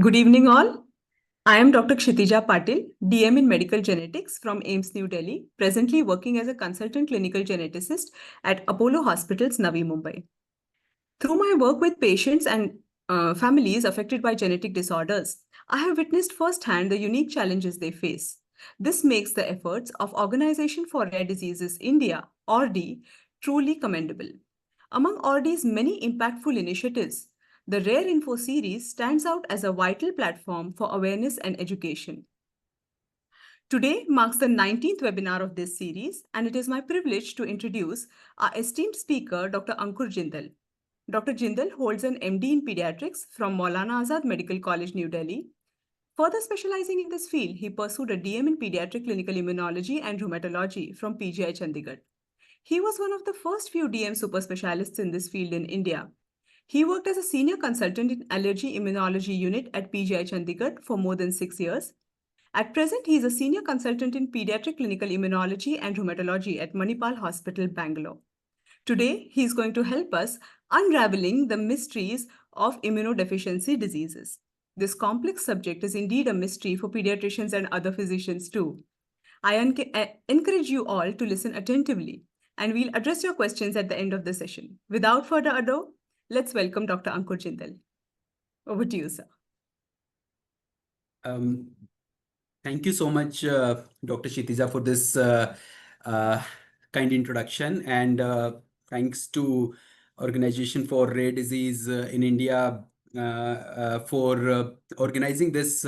Good evening, all. I am Dr. Kshitijaa Patil, DM in Medical Genetics from AIIMS New Delhi, presently working as a consultant clinical geneticist at Apollo Hospitals, Navi Mumbai. Through my work with patients and families affected by genetic disorders, I have witnessed firsthand the unique challenges they face. This makes the efforts of Organization for Rare Diseases India, ORDI, truly commendable. Among ORDI's many impactful initiatives, the Rare Info series stands out as a vital platform for awareness and education. Today marks the 19th webinar of this series, and it is my privilege to introduce our esteemed speaker, Dr. Ankur Jindal. Dr. Jindal holds an MD in Pediatrics from Maulana Azad Medical College, New Delhi. Further specializing in this field, he pursued a DM in Pediatric Clinical Immunology and Rheumatology from PGI Chandigarh. He was one of the first few DM super specialists in this field in India. He worked as a senior consultant in Allergy Immunology Unit at PGI Chandigarh for more than 6 years. At present, he is a senior consultant in Pediatric Clinical Immunology and Rheumatology at Manipal Hospital, Bangalore. Today, he is going to help us unraveling the mysteries of immunodeficiency diseases. This complex subject is indeed a mystery for pediatricians and other physicians too. I encourage you all to listen attentively, and we'll address your questions at the end of the session. Without further ado, let's welcome Dr. Ankur Jindal. Over to you, sir. Thank you so much, Dr. Kshitijaa, for this kind introduction, and thanks to Organization for Rare Disease in India for organizing this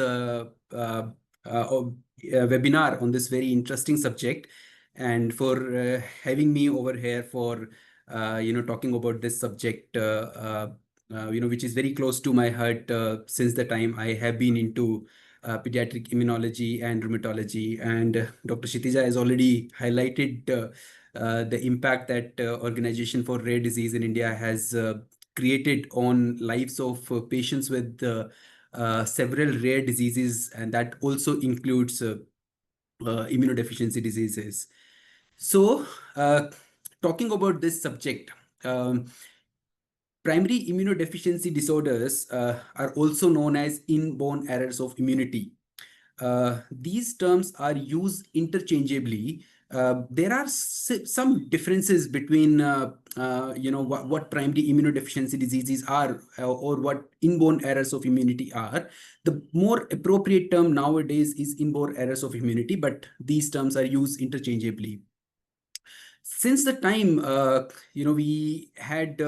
webinar on this very interesting subject, and for having me over here for talking about this subject which is very close to my heart since the time I have been into pediatric immunology and rheumatology. And Dr. Kshitijaa has already highlighted the impact that Organization for Rare Disease in India has created on lives of patients with several rare diseases, and that also includes immunodeficiency diseases. So, talking about this subject, primary immunodeficiency disorders are also known as inborn errors of immunity. These terms are used interchangeably. There are some differences between what primary immunodeficiency diseases are or what inborn errors of immunity are. The more appropriate term nowadays is inborn errors of immunity, but these terms are used interchangeably. Since the time we had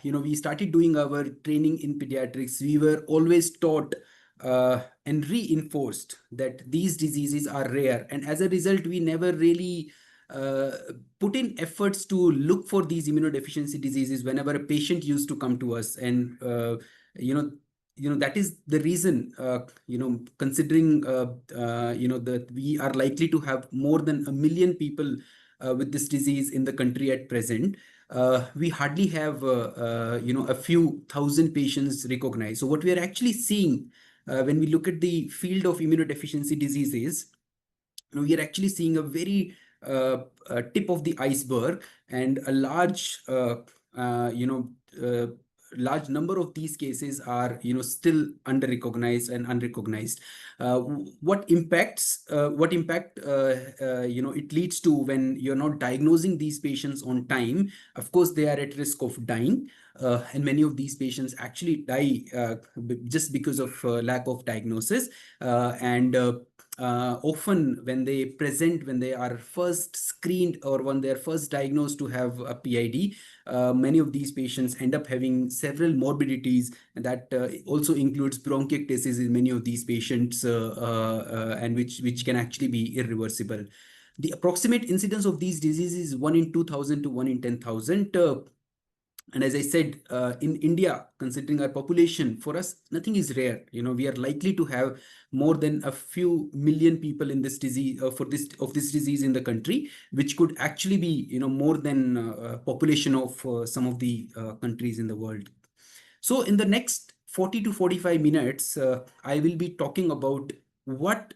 we started doing our training in pediatrics, we were always taught and reinforced that these diseases are rare, and as a result we never really put in efforts to look for these immunodeficiency diseases whenever a patient used to come to us. And that is the reason considering that we are likely to have more than 1 million people with this disease in the country at present. We hardly have a few thousand patients recognized. So what we are actually seeing when we look at the field of immunodeficiency diseases, we are actually seeing a very tip of the iceberg, and a large large number of these cases are still under recognized and unrecognized. What impact it leads to when you're not diagnosing these patients on time? Of course, they are at risk of dying, and many of these patients actually die just because of lack of diagnosis. And often when they present, when they are first screened or when they are first diagnosed to have a PID, many of these patients end up having several morbidities, and that also includes bronchiectasis in many of these patients, and which can actually be irreversible. The approximate incidence of these diseases is 1 in 2,000 to 1 in 10,000. And as I said, in India, considering our population, for us, nothing is rare. We are likely to have more than a few million people in this disease, this disease in the country, which could actually be, more than population of some of the countries in the world. So in the next 40 to 45 minutes, I will be talking about what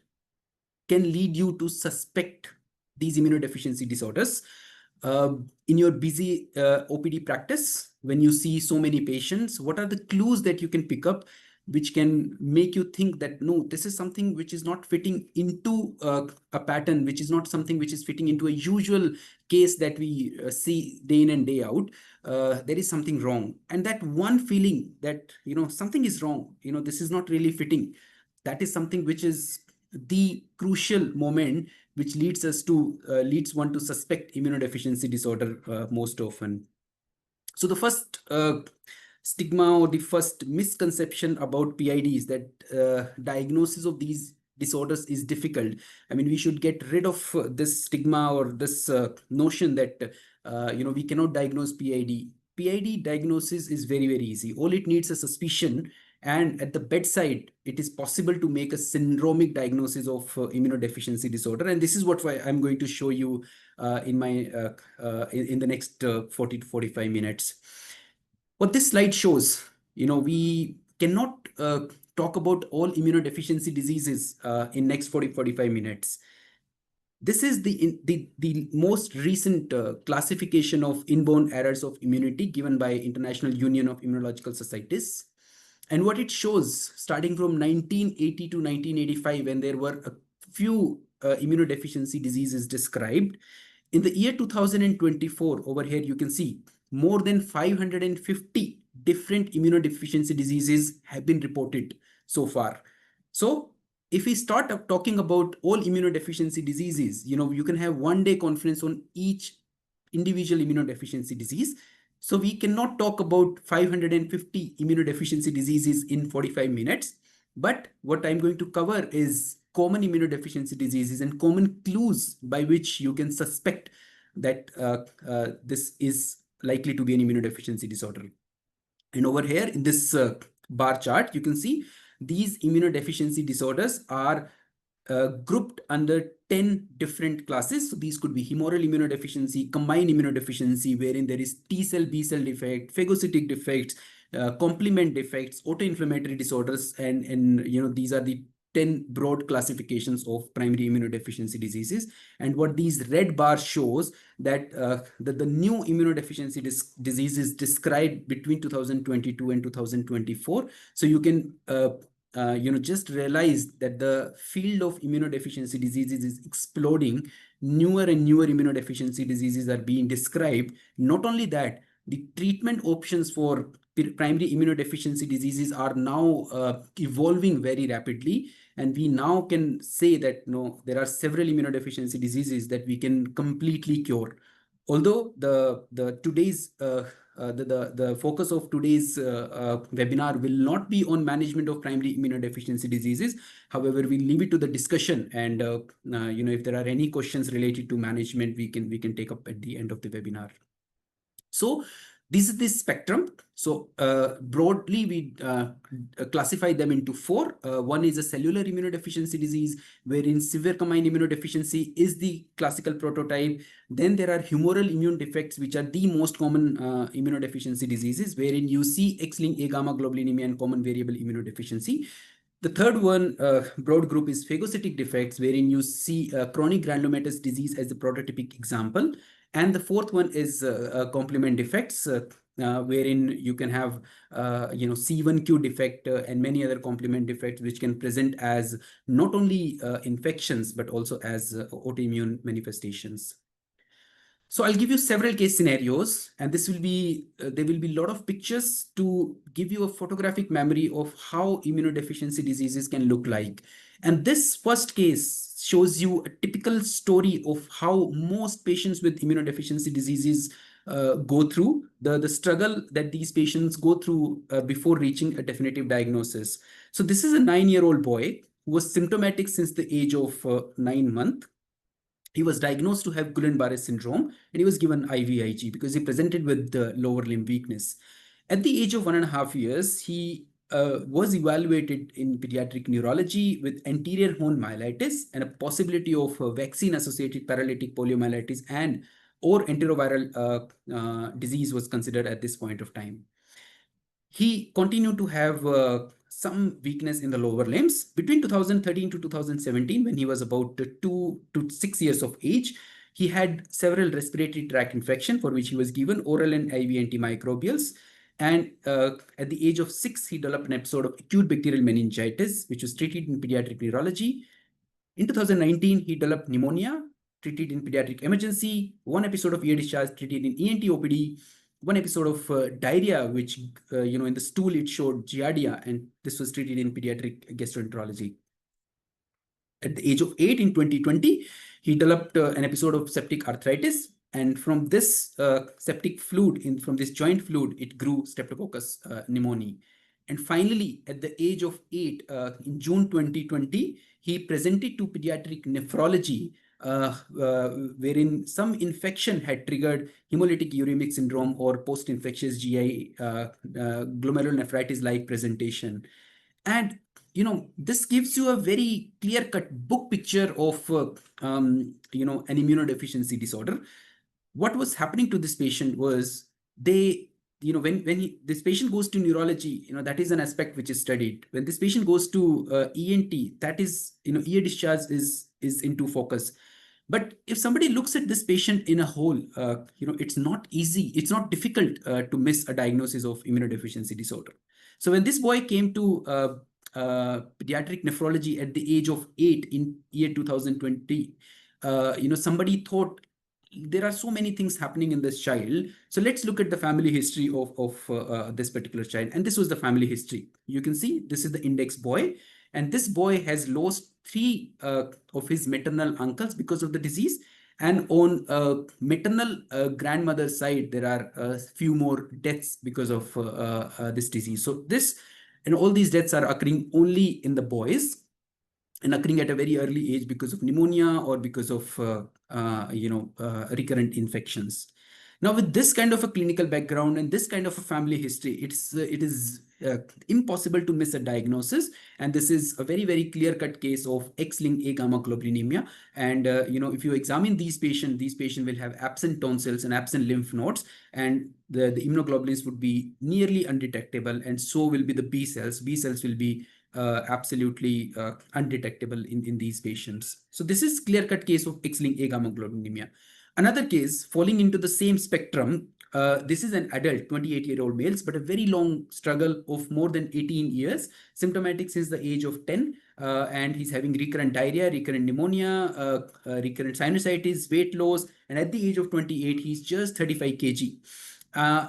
can lead you to suspect these immunodeficiency disorders. In your busy OPD practice, when you see so many patients, what are the clues that you can pick up which can make you think that, no, this is something which is not fitting into a pattern, which is not something which is fitting into a usual case that we see day in and day out. There is something wrong. And that one feeling that, something is wrong, this is not really fitting, that is something which is the crucial moment which leads one to suspect immunodeficiency disorder most often. So the first stigma or the first misconception about PID is that diagnosis of these disorders is difficult. I mean, we should get rid of this stigma or this notion that we cannot diagnose PID. PID diagnosis is very, very easy. All it needs a suspicion, and at the bedside, it is possible to make a syndromic diagnosis of immunodeficiency disorder. And this is what I'm going to show you in the next 40 to 45 minutes. What this slide shows, we cannot talk about all immunodeficiency diseases in next 45 minutes. This is the most recent classification of inborn errors of immunity given by International Union of Immunological Societies. And what it shows, starting from 1980 to 1985, when there were a few immunodeficiency diseases described, in the year 2024, over here you can see more than 550 different immunodeficiency diseases have been reported so far. So if we start talking about all immunodeficiency diseases, you can have one day conference on each individual immunodeficiency disease. So we cannot talk about 550 immunodeficiency diseases in 45 minutes. But what I'm going to cover is common immunodeficiency diseases and common clues by which you can suspect that this is likely to be an immunodeficiency disorder. And over here in this bar chart, you can see these immunodeficiency disorders are grouped under 10 different classes. So these could be humoral immunodeficiency, combined immunodeficiency, wherein there is T cell, B cell defect, phagocytic defects, complement defects, autoinflammatory disorders, and these are the 10 broad classifications of primary immunodeficiency diseases. And what these red bars shows that the new immunodeficiency diseases described between 2022 and 2024. So you can just realize that the field of immunodeficiency diseases is exploding. Newer and newer immunodeficiency diseases are being described. Not only that, the treatment options for primary immunodeficiency diseases are now evolving very rapidly. And we now can say that there are several immunodeficiency diseases that we can completely cure. Although the focus of today's webinar will not be on management of primary immunodeficiency diseases. However, we leave it to the discussion, and if there are any questions related to management, we can take up at the end of the webinar. So this is the spectrum. So broadly, we classify them into four. One is a cellular immunodeficiency disease, wherein severe combined immunodeficiency is the classical prototype. Then there are humoral immune defects, which are the most common immunodeficiency diseases, wherein you see X-linked A-gamma globulinemia and common variable immunodeficiency. The third one, broad group, is phagocytic defects, wherein you see chronic granulomatous disease as the prototypic example. And the fourth one is complement defects, wherein you can have C1q defect and many other complement defects, which can present as not only infections, but also as autoimmune manifestations. So I'll give you several case scenarios, and there will be a lot of pictures to give you a photographic memory of how immunodeficiency diseases can look like. And this first case shows you a typical story of how most patients with immunodeficiency diseases go through, the struggle that these patients go through before reaching a definitive diagnosis. So this is a 9-year-old boy who was symptomatic since the age of 9 months. He was diagnosed to have Guillain-Barré syndrome, and he was given IVIG because he presented with lower limb weakness. At the age of 1.5 years, he was evaluated in pediatric neurology with anterior horn myelitis and a possibility of vaccine-associated paralytic poliomyelitis and or enteroviral disease was considered at this point of time. He continued to have some weakness in the lower limbs. Between 2013 to 2017, when he was about 2 to 6 years of age, he had several respiratory tract infections for which he was given oral and IV antimicrobials. And at the age of 6, he developed an episode of acute bacterial meningitis, which was treated in pediatric neurology. In 2019, he developed pneumonia, treated in pediatric emergency, one episode of ear discharge, treated in ENT OPD, one episode of diarrhea, which, in the stool it showed giardia, and this was treated in pediatric gastroenterology. At the age of 8 in 2020, he developed an episode of septic arthritis. And from this septic fluid, from this joint fluid, it grew Streptococcus pneumoniae. And finally, at the age of 8, in June 2020, he presented to pediatric nephrology, wherein some infection had triggered hemolytic uremic syndrome or post-infectious GI glomerulonephritis-like presentation. And this gives you a very clear-cut book picture of an immunodeficiency disorder. What was happening to this patient was this patient goes to neurology, that is an aspect which is studied. When this patient goes to ENT, that is, ear discharge is into focus. But if somebody looks at this patient in a whole, it's not easy, it's not difficult to miss a diagnosis of immunodeficiency disorder. So when this boy came to pediatric nephrology at the age of 8 in year 2020, somebody thought there are so many things happening in this child. So let's look at the family history of this particular child. And this was the family history. You can see this is the index boy. And this boy has lost 3 of his maternal uncles because of the disease. And on maternal grandmother's side, there are a few more deaths because of this disease. So all these deaths are occurring only in the boys and occurring at a very early age because of pneumonia or because of recurrent infections. Now, with this kind of a clinical background and this kind of a family history, it is impossible to miss a diagnosis. And this is a very, very clear-cut case of X-linked agammaglobulinemia. And if you examine these patients will have absent tonsils and absent lymph nodes, and the immunoglobulins would be nearly undetectable, and so will be the B cells. B cells will be absolutely undetectable in these patients. So this is clear-cut case of X-linked agammaglobulinemia. Another case falling into the same spectrum, this is an adult, 28-year-old males, but a very long struggle of more than 18 years, symptomatic since the age of 10, and he's having recurrent diarrhea, recurrent pneumonia, recurrent sinusitis, weight loss, and at the age of 28, he's just 35 kg.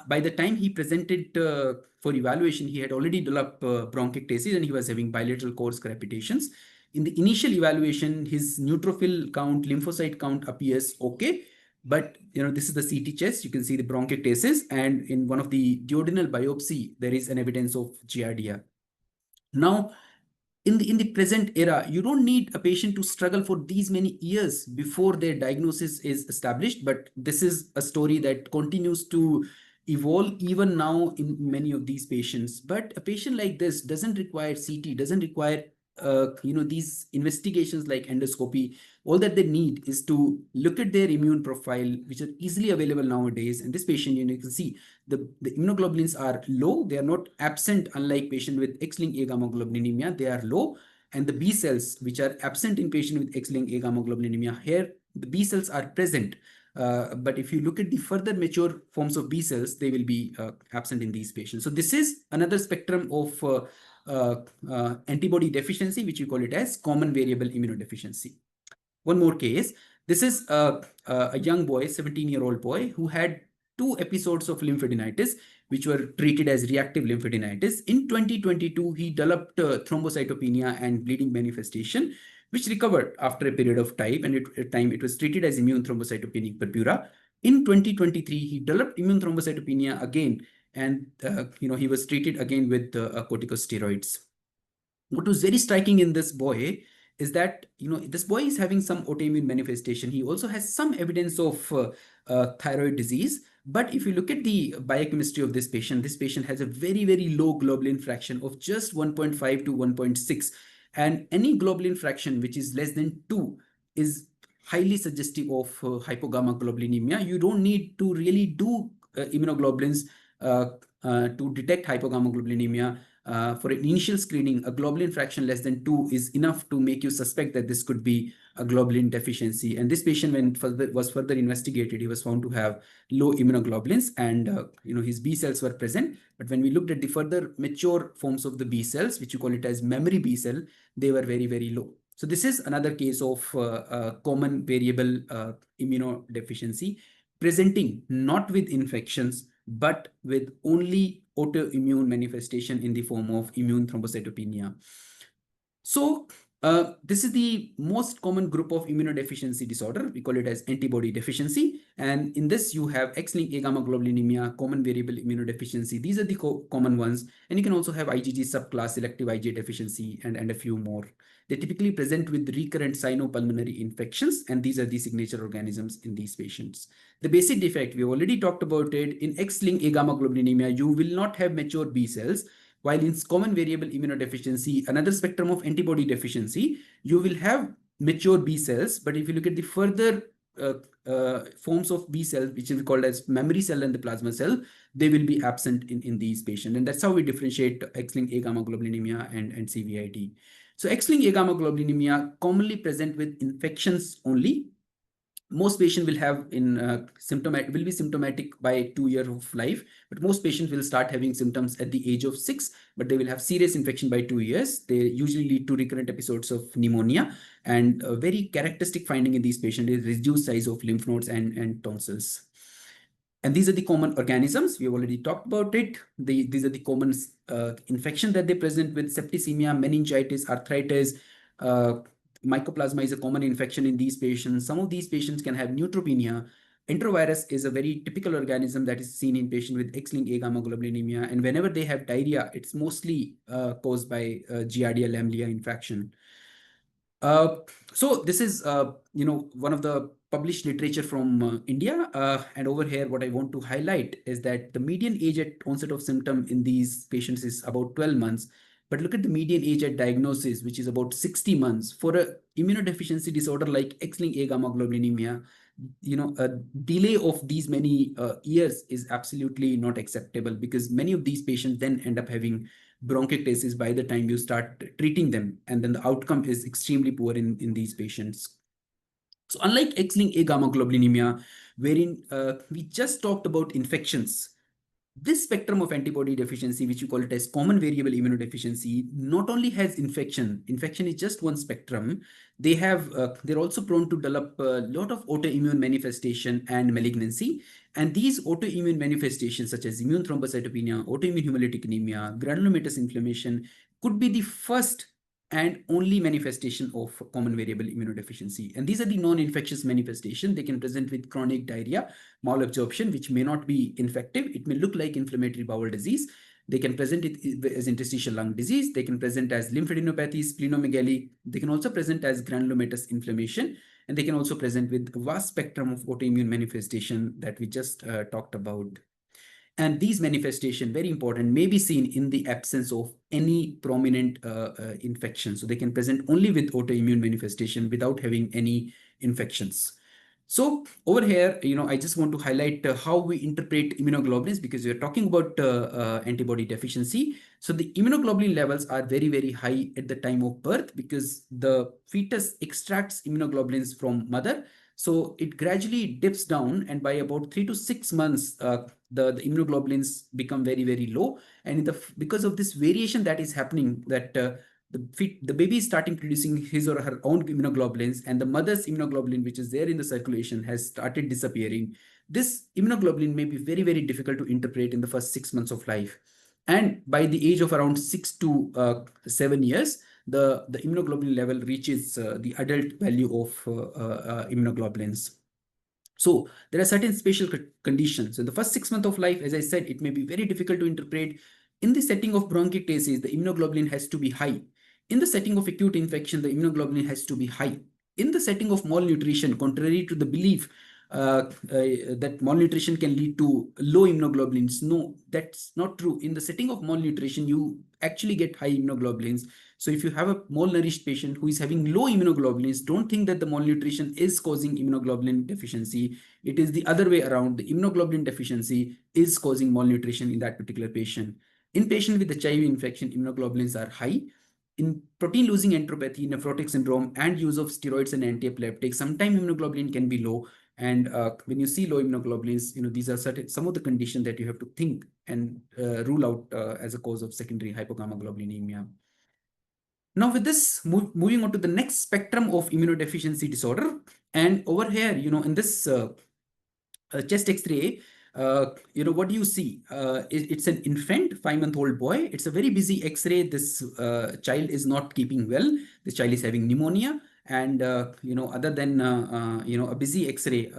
By the time he presented for evaluation, he had already developed bronchiectasis and he was having bilateral coarse crepitations. In the initial evaluation, his neutrophil count, lymphocyte count appears okay. But this is the CT chest. You can see the bronchiectasis, and in one of the duodenal biopsy, there is an evidence of giardia. Now, in the present era, you don't need a patient to struggle for these many years before their diagnosis is established. But this is a story that continues to evolve even now in many of these patients. But a patient like this doesn't require CT, doesn't require these investigations like endoscopy. All that they need is to look at their immune profile, which are easily available nowadays. And this patient, you can see the immunoglobulins are low. They are not absent, unlike patient with X-linked agammaglobulinemia. They are low. And the B cells, which are absent in patient with X-linked agammaglobulinemia, here the B cells are present. But if you look at the further mature forms of B cells, they will be absent in these patients. So this is another spectrum of antibody deficiency, which we call it as common variable immunodeficiency. One more case. This is a young boy, 17-year-old boy, who had 2 episodes of lymphadenitis, which were treated as reactive lymphadenitis. In 2022, he developed thrombocytopenia and bleeding manifestation, which recovered after a period of time, and it was treated as immune thrombocytopenic purpura. In 2023, he developed immune thrombocytopenia again, and he was treated again with corticosteroids. What was very striking in this boy is that this boy is having some autoimmune manifestation. He also has some evidence of thyroid disease. But if you look at the biochemistry of this patient has a very, very low globulin fraction of just 1.5 to 1.6. And any globulin fraction which is less than 2 is highly suggestive of hypogammaglobulinemia. You don't need to really do immunoglobulins to detect hypogammaglobulinemia. For an initial screening, a globulin fraction less than 2 is enough to make you suspect that this could be globulin deficiency. And this patient, when was further investigated, he was found to have low immunoglobulins, and his B cells were present. But when we looked at the further mature forms of the B cells, which you call it as memory B cell, they were very, very low. So this is another case of common variable immunodeficiency, presenting not with infections, but with only autoimmune manifestation in the form of immune thrombocytopenia. So this is the most common group of immunodeficiency disorder. We call it as antibody deficiency. And in this, you have X-linked agammaglobulinemia, common variable immunodeficiency. These are the common ones. And you can also have IgG subclass, selective IgA deficiency, and a few more. They typically present with recurrent cyanopulmonary infections, and these are the signature organisms in these patients. The basic defect, we already talked about it. In X-linked agammaglobulinemia, you will not have mature B cells, while in common variable immunodeficiency, another spectrum of antibody deficiency, you will have mature B cells. But if you look at the further forms of B cells, which is called as memory cell and the plasma cell, they will be absent in these patients. And that's how we differentiate X-linked agammaglobulinemia and CVID. So X-linked agammaglobulinemia commonly present with infections only. Most patients will have will be symptomatic by 2 years of life, but most patients will start having symptoms at the age of 6, but they will have serious infection by 2 years. They usually lead to recurrent episodes of pneumonia, and a very characteristic finding in these patients is reduced size of lymph nodes and tonsils. And these are the common organisms. We have already talked about it. These are the common infection that they present with: septicemia, meningitis, arthritis. Mycoplasma is a common infection in these patients. Some of these patients can have neutropenia. Enterovirus is a very typical organism that is seen in patients with X-linked agammaglobulinemia. And whenever they have diarrhea, it's mostly caused by Giardia lamblia infection. So this is, one of the published literature from India. And over here, what I want to highlight is that the median age at onset of symptom in these patients is about 12 months. But look at the median age at diagnosis, which is about 60 months. For a immunodeficiency disorder like X-linked agammaglobulinemia, a delay of these many years is absolutely not acceptable, because many of these patients then end up having bronchiectasis by the time you start treating them, and then the outcome is extremely poor in these patients. So unlike X-linked agammaglobulinemia, wherein we just talked about infections, this spectrum of antibody deficiency, which you call it as common variable immunodeficiency, not only has infection is just one spectrum. They're also prone to develop a lot of autoimmune manifestation and malignancy. And these autoimmune manifestations, such as immune thrombocytopenia, autoimmune hemolytic anemia, granulomatous inflammation, could be the first and only manifestation of common variable immunodeficiency. And these are the non-infectious manifestations. They can present with chronic diarrhea, malabsorption, which may not be infective. It may look like inflammatory bowel disease. They can present it as interstitial lung disease. They can present as lymphadenopathy, splenomegaly. They can also present as granulomatous inflammation. And they can also present with a vast spectrum of autoimmune manifestation that we just talked about. And these manifestations, very important, may be seen in the absence of any prominent infection. So they can present only with autoimmune manifestation without having any infections. So over here, I just want to highlight how we interpret immunoglobulins, because we are talking about antibody deficiency. So the immunoglobulin levels are very, very high at the time of birth, because the fetus extracts immunoglobulins from mother. So it gradually dips down, and by about 3 to 6 months, the immunoglobulins become very, very low. And because of this variation that is happening, that the baby is starting producing his or her own immunoglobulins, and the mother's immunoglobulin, which is there in the circulation, has started disappearing. This immunoglobulin may be very, very difficult to interpret in the first 6 months of life. And by the age of around 6 to 7 years, the immunoglobulin level reaches the adult value of immunoglobulins. So there are certain special conditions. In the first 6 months of life, as I said, it may be very difficult to interpret. In the setting of bronchiectasis, the immunoglobulin has to be high. In the setting of acute infection, the immunoglobulin has to be high. In the setting of malnutrition, contrary to the belief that malnutrition can lead to low immunoglobulins, no, that's not true. In the setting of malnutrition, you actually get high immunoglobulins. So if you have a malnourished patient who is having low immunoglobulins, don't think that the malnutrition is causing immunoglobulin deficiency. It is the other way around. The immunoglobulin deficiency is causing malnutrition in that particular patient. In patient with HIV infection, immunoglobulins are high. in protein-losing enteropathy, nephrotic syndrome, and use of steroids and antiepileptics, sometimes immunoglobulin can be low. And when you see low immunoglobulins, these are some of the conditions that you have to think and rule out as a cause of secondary hypogammaglobulinemia. Now, with this, moving on to the next spectrum of immunodeficiency disorder, and over here, in this chest X-ray, what do you see? It's an infant, 5-month-old boy. It's a very busy X-ray. This child is not keeping well. This child is having pneumonia. And, other than, a busy X-ray,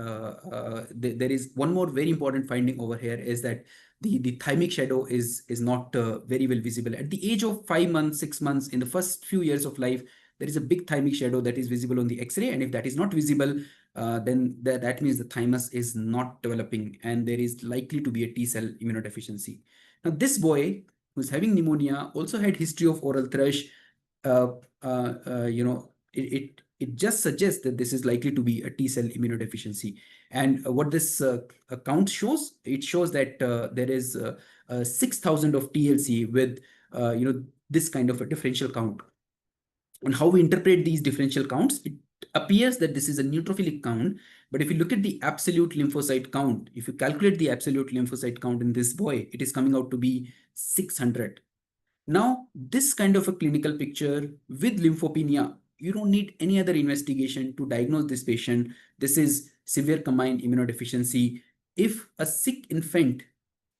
there is one more very important finding over here is that the thymic shadow is not very well visible. At the age of 5 months, 6 months, in the first few years of life, there is a big thymic shadow that is visible on the X-ray. And if that is not visible, then that means the thymus is not developing and there is likely to be a T cell immunodeficiency. Now, this boy who's having pneumonia also had history of oral thrush. It just suggests that this is likely to be a T cell immunodeficiency. And what this count shows, it shows that there is 6,000 of TLC with this kind of a differential count. And how we interpret these differential counts, it appears that this is a neutrophilic count. But if you look at the absolute lymphocyte count, if you calculate the absolute lymphocyte count in this boy, it is coming out to be 600. Now, this kind of a clinical picture with lymphopenia, you don't need any other investigation to diagnose this patient. This is severe combined immunodeficiency. If a sick infant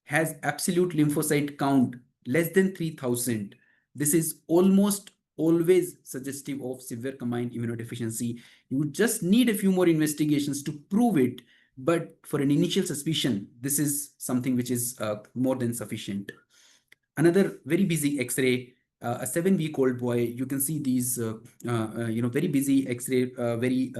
has absolute lymphocyte count less than 3,000, this is almost always suggestive of severe combined immunodeficiency. You just need a few more investigations to prove it, but for an initial suspicion, this is something which is more than sufficient. Another very busy X-ray, a 7-week-old boy. You can see these, very busy X-ray, very,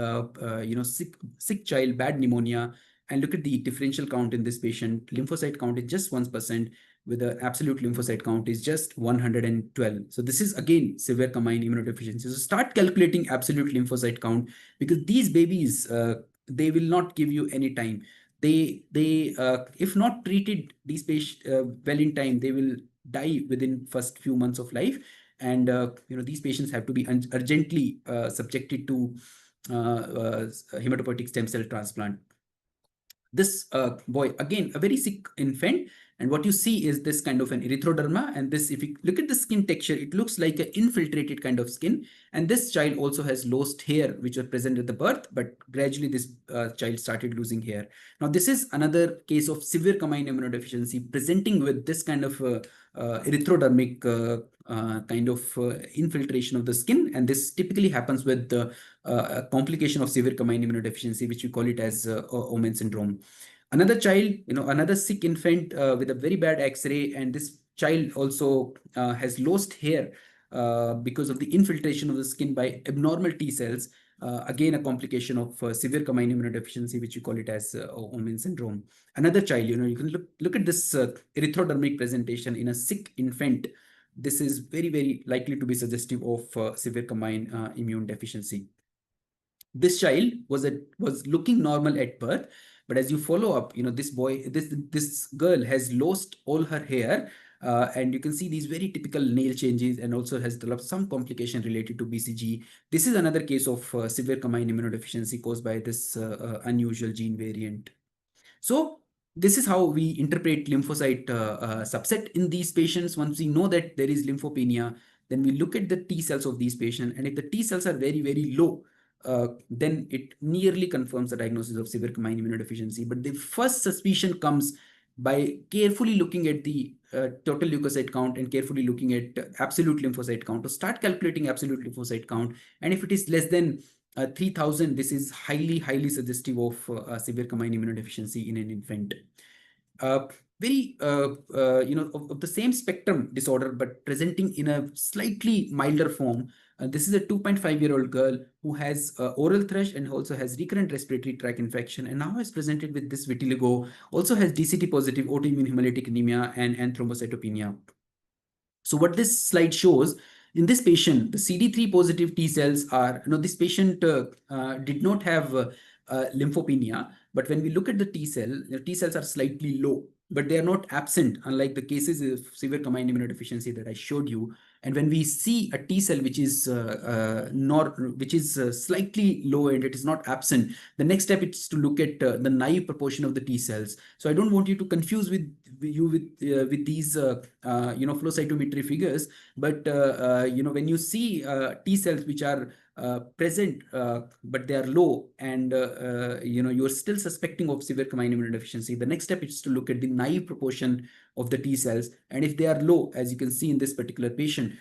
sick child, bad pneumonia. And look at the differential count in this patient. Lymphocyte count is just 1%, with the absolute lymphocyte count is just 112. So this is again severe combined immunodeficiency. So start calculating absolute lymphocyte count, because these babies, they will not give you any time. They if not treated these patients well in time, they will die within first few months of life. And these patients have to be urgently subjected to hematopoietic stem cell transplant. This boy, again, a very sick infant. And what you see is this kind of an erythroderma. And this, if you look at the skin texture, it looks like an infiltrated kind of skin. And this child also has lost hair, which was present at the birth, but gradually this child started losing hair. Now, this is another case of severe combined immunodeficiency presenting with this kind of erythrodermic kind of infiltration of the skin. And this typically happens with the complication of severe combined immunodeficiency, which we call it as Omen syndrome. Another child, another sick infant with a very bad X-ray, and this child also has lost hair because of the infiltration of the skin by abnormal T cells. Again, a complication of severe combined immunodeficiency, which we call it as Omen syndrome. Another child, you can look at this erythrodermic presentation in a sick infant. This is very, very likely to be suggestive of severe combined immune deficiency. This child was looking normal at birth, but as you follow up, this girl has lost all her hair, and you can see these very typical nail changes, and also has developed some complication related to BCG. This is another case of severe combined immunodeficiency caused by this unusual gene variant. So this is how we interpret lymphocyte subset in these patients. Once we know that there is lymphopenia, then we look at the T cells of these patients, and if the T cells are very, very low, then it nearly confirms the diagnosis of severe combined immunodeficiency. But the first suspicion comes by carefully looking at the total leukocyte count and carefully looking at absolute lymphocyte count. To start calculating absolute lymphocyte count, and if it is less than 3,000, this is highly, highly suggestive of severe combined immunodeficiency in an infant. Of the same spectrum disorder, but presenting in a slightly milder form. This is a 2.5-year-old girl who has oral thrush and also has recurrent respiratory tract infection, and now is presented with this vitiligo, also has DCT positive autoimmune hemolytic anemia and thrombocytopenia. So what this slide shows, in this patient, the CD3 positive T cells are, this patient did not have lymphopenia, but when we look at the T cells are slightly low, but they are not absent, unlike the cases of severe combined immunodeficiency that I showed you. And when we see a T cell which is slightly low and it is not absent, the next step is to look at the naive proportion of the T cells. So I don't want you to confuse with these flow cytometry figures, but when you see T cells which are present but they are low, and you're still suspecting of severe combined immunodeficiency, the next step is to look at the naive proportion of the T cells. And if they are low, as you can see in this particular patient,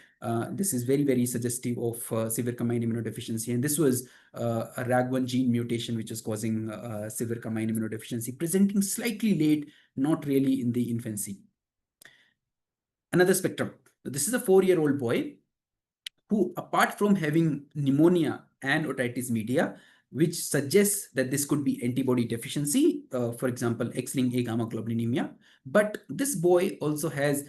this is very, very suggestive of severe combined immunodeficiency. And this was a RAG1 gene mutation which is causing severe combined immunodeficiency, presenting slightly late, not really in the infancy. Another spectrum. This is a 4-year-old boy who, apart from having pneumonia and otitis media, which suggests that this could be antibody deficiency, for example, X-linked A gamma globulinemia. But this boy also has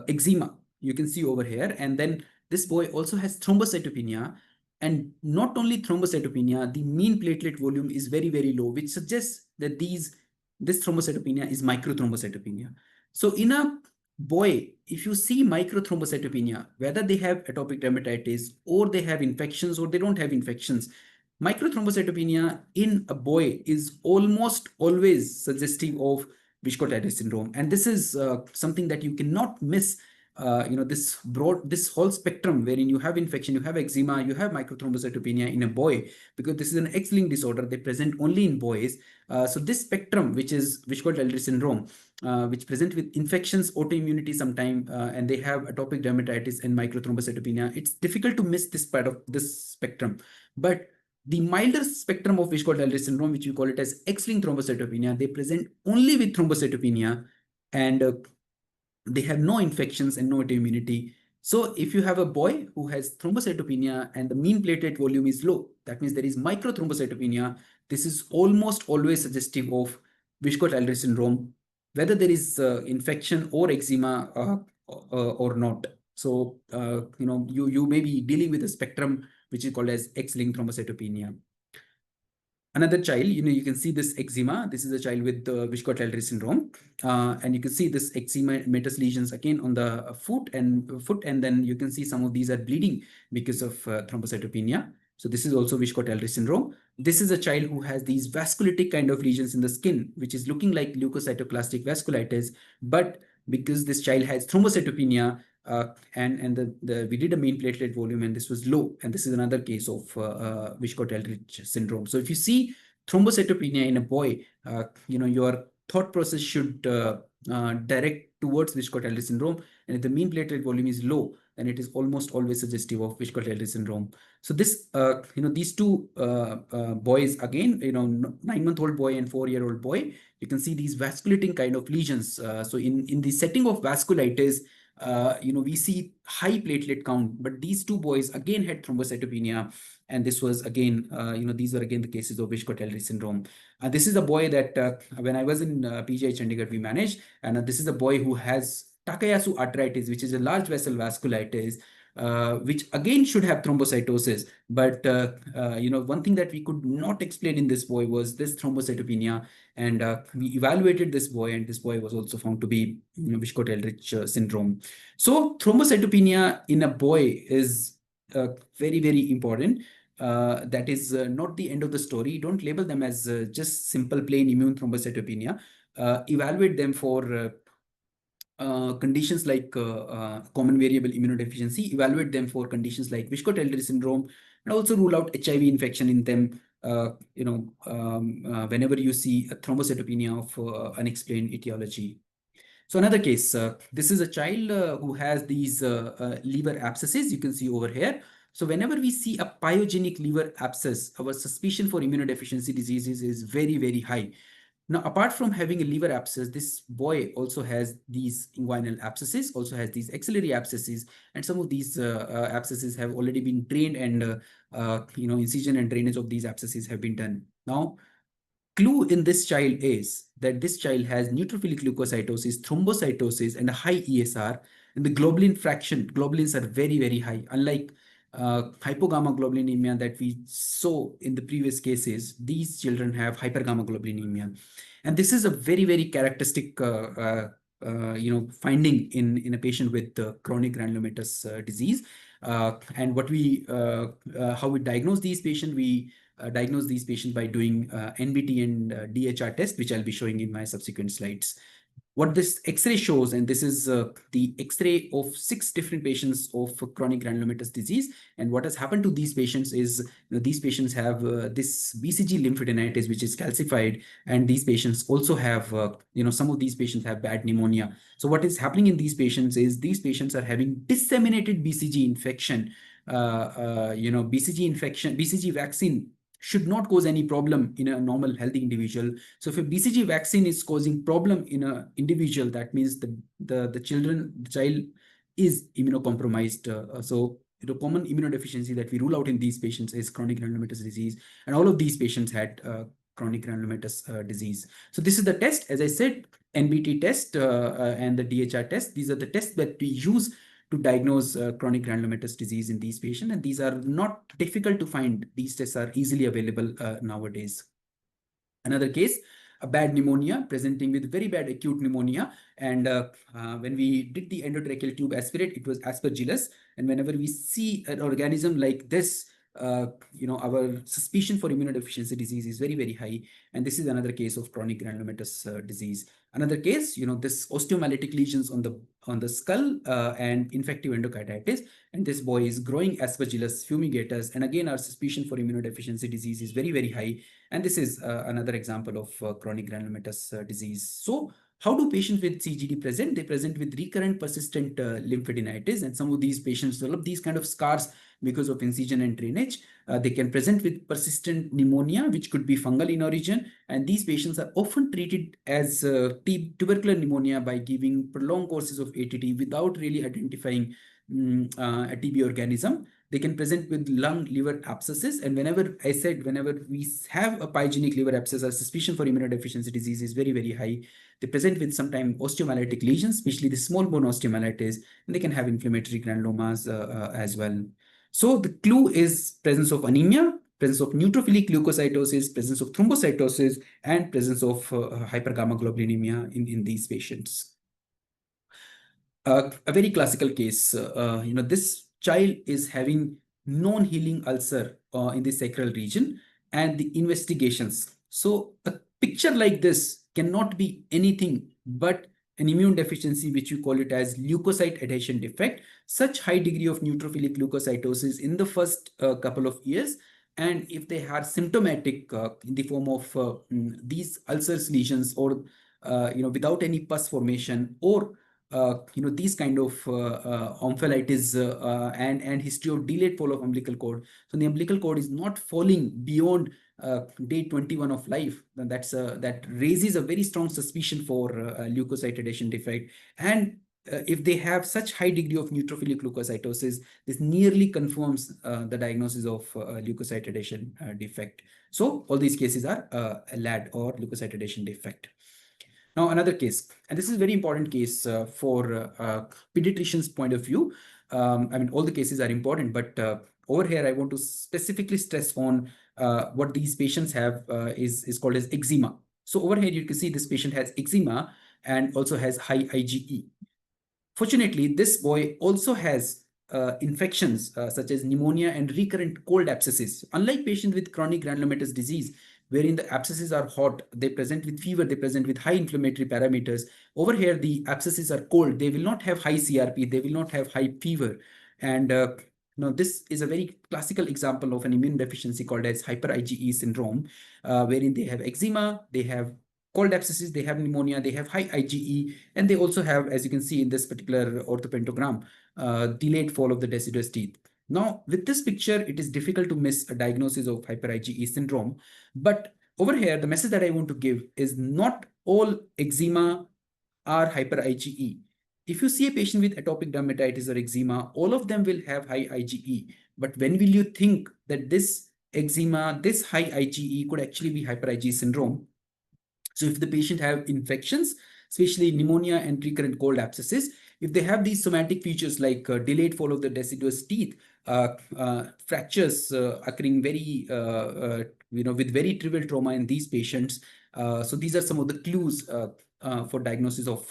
eczema, you can see over here. And then this boy also has thrombocytopenia. And not only thrombocytopenia, the mean platelet volume is very, very low, which suggests that this thrombocytopenia is microthrombocytopenia. So in a boy, if you see microthrombocytopenia, whether they have atopic dermatitis or they have infections or they don't have infections, microthrombocytopenia in a boy is almost always suggestive of Wish-Cotillion syndrome. And this is something that you cannot miss. This whole spectrum wherein you have infection, you have eczema, you have microthrombocytopenia in a boy, because this is an X-linked disorder. They present only in boys. So this spectrum, which is Wish-Cotillion syndrome, which present with infections, autoimmunity sometime, and they have atopic dermatitis and microthrombocytopenia, it's difficult to miss this part of this spectrum. But the milder spectrum of Wish-Cotillion syndrome, which we call it as X-linked thrombocytopenia, they present only with thrombocytopenia, and they have no infections and no autoimmunity. So if you have a boy who has thrombocytopenia and the mean platelet volume is low, that means there is microthrombocytopenia. This is almost always suggestive of Wish-Cotillion syndrome, whether there is infection or eczema or not. So you may be dealing with a spectrum which is called as X-linked thrombocytopenia. Another child, you can see this eczema. This is a child with Wish-Cotillion syndrome, and you can see this eczematous lesions again on the foot, and then you can see some of these are bleeding because of thrombocytopenia. So this is also Wish-Cotillion syndrome. This is a child who has these vasculitic kind of lesions in the skin, which is looking like leukocytoclastic vasculitis, but because this child has thrombocytopenia, and we did a mean platelet volume and this was low, and this is another case of Wish-Cotillion syndrome. So if you see thrombocytopenia in a boy, your thought process should direct towards Wish-Cotillion syndrome, and if the mean platelet volume is low, then it is almost always suggestive of Wish-Cotillion syndrome. So this, these two boys again, 9-month-old boy and 4-year-old boy, you can see these vasculating kind of lesions. So in the setting of vasculitis, we see high platelet count, but these two boys again had thrombocytopenia, and this was again, these were again the cases of Wish-Cotillion syndrome. This is a boy that when I was in PGI Chandigarh, we managed, and this is a boy who has Takayasu arthritis, which is a large vessel vasculitis, which again should have thrombocytosis. But one thing that we could not explain in this boy was this thrombocytopenia, and we evaluated this boy, and this boy was also found to be Wish-Cotillion syndrome. So thrombocytopenia in a boy is very, very important. That is not the end of the story. Don't label them as just simple plain immune thrombocytopenia. Evaluate them for conditions like common variable immunodeficiency, evaluate them for conditions like Wish-Cotillion syndrome, and also rule out HIV infection in them. Whenever you see a thrombocytopenia of unexplained etiology. So another case, this is a child who has these liver abscesses, you can see over here. So whenever we see a pyogenic liver abscess, our suspicion for immunodeficiency diseases is very, very high. Now, apart from having a liver abscess, this boy also has these inguinal abscesses, also has these axillary abscesses, and some of these abscesses have already been drained, and incision and drainage of these abscesses have been done. Now, clue in this child is that this child has neutrophilic leukocytosis, thrombocytosis, and a high ESR, and the globulin fraction, globulins are very, very high, unlike hypogammaglobulinemia that we saw in the previous cases. These children have hypergammaglobulinemia, and this is a very, very characteristic finding in a patient with chronic granulomatous disease. And how we diagnose these patients, we diagnose these patients by doing NBT and DHR test, which I'll be showing in my subsequent slides. What this X-ray shows, and this is the X-ray of 6 different patients of chronic granulomatous disease. And what has happened to these patients is, these patients have this BCG lymphadenitis, which is calcified, and these patients also have, some of these patients have bad pneumonia. So what is happening in these patients is these patients are having disseminated BCG infection. BCG vaccine should not cause any problem in a normal healthy individual. So if a BCG vaccine is causing problem in an individual, that means the child is immunocompromised. So the common immunodeficiency that we rule out in these patients is chronic granulomatous disease, and all of these patients had chronic granulomatous disease. So this is the test, as I said, NBT test and the DHR test. These are the tests that we use to diagnose chronic granulomatous disease in these patients, and these are not difficult to find. These tests are easily available nowadays. Another case, a bad pneumonia presenting with very bad acute pneumonia, and when we did the endotracheal tube aspirate, it was aspergillus. And whenever we see an organism like this, our suspicion for immunodeficiency disease is very, very high. And this is another case of chronic granulomatous disease. Another case, this osteomyelitic lesions on the skull and infective endocarditis. And this boy is growing aspergillus fumigatus. And again, our suspicion for immunodeficiency disease is very, very high. And this is another example of chronic granulomatous disease. So how do patients with CGD present? They present with recurrent persistent lymphadenitis, and some of these patients develop these kind of scars because of incision and drainage. They can present with persistent pneumonia, which could be fungal in origin, and these patients are often treated as tubercular pneumonia by giving prolonged courses of ATT without really identifying a TB organism. They can present with lung liver abscesses, and whenever we have a pyogenic liver abscess, our suspicion for immunodeficiency disease is very, very high. They present with sometimes osteomyelitic lesions, especially the small bone osteomyelitis, and they can have inflammatory granulomas as well. So the clue is presence of anemia, presence of neutrophilic leukocytosis, presence of thrombocytosis, and presence of hypergammaglobulinemia in these patients. A very classical case, this child is having non-healing ulcer in the sacral region, and the investigations. So a picture like this cannot be anything but an immune deficiency, which you call it as leukocyte adhesion defect. Such high degree of neutrophilic leukocytosis in the first couple of years, and if they are symptomatic in the form of these ulcers lesions, or without any pus formation, or these kind of omphalitis and history of delayed fall of umbilical cord. So the umbilical cord is not falling beyond day 21 of life. Then that raises a very strong suspicion for leukocyte adhesion defect. And if they have such high degree of neutrophilic leukocytosis, this nearly confirms the diagnosis of leukocyte adhesion defect. So all these cases are LAD, or leukocyte adhesion defect. Now, another case, and this is a very important case for pediatrician's point of view. All the cases are important, but over here, I want to specifically stress on what these patients have is called as eczema. So over here, you can see this patient has eczema and also has high IgE. Fortunately, this boy also has infections such as pneumonia and recurrent cold abscesses. Unlike patients with chronic granulomatous disease, wherein the abscesses are hot, they present with fever, they present with high inflammatory parameters. Over here, the abscesses are cold. They will not have high CRP. They will not have high fever. And this is a very classical example of an immune deficiency called as hyper IgE syndrome, wherein they have eczema, they have cold abscesses, they have pneumonia, they have high IgE, and they also have, as you can see in this particular orthopentogram, delayed fall of the deciduous teeth. Now, with this picture, it is difficult to miss a diagnosis of hyper IgE syndrome. But over here, the message that I want to give is not all eczema are hyper IgE. If you see a patient with atopic dermatitis or eczema, all of them will have high IgE. But when will you think that this eczema, this high IgE could actually be hyper IgE syndrome? So if the patient have infections, especially pneumonia and recurrent cold abscesses, if they have these somatic features like delayed fall of the deciduous teeth, fractures occurring very with very trivial trauma in these patients. So these are some of the clues for diagnosis of